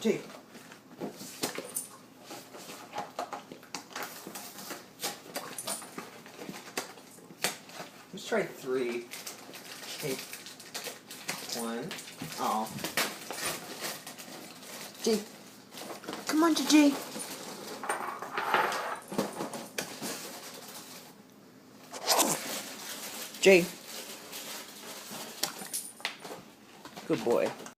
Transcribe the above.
Jay. Let's try 3. Okay. 1. Oh. Jay. Come on, Jay. Jay. Good boy.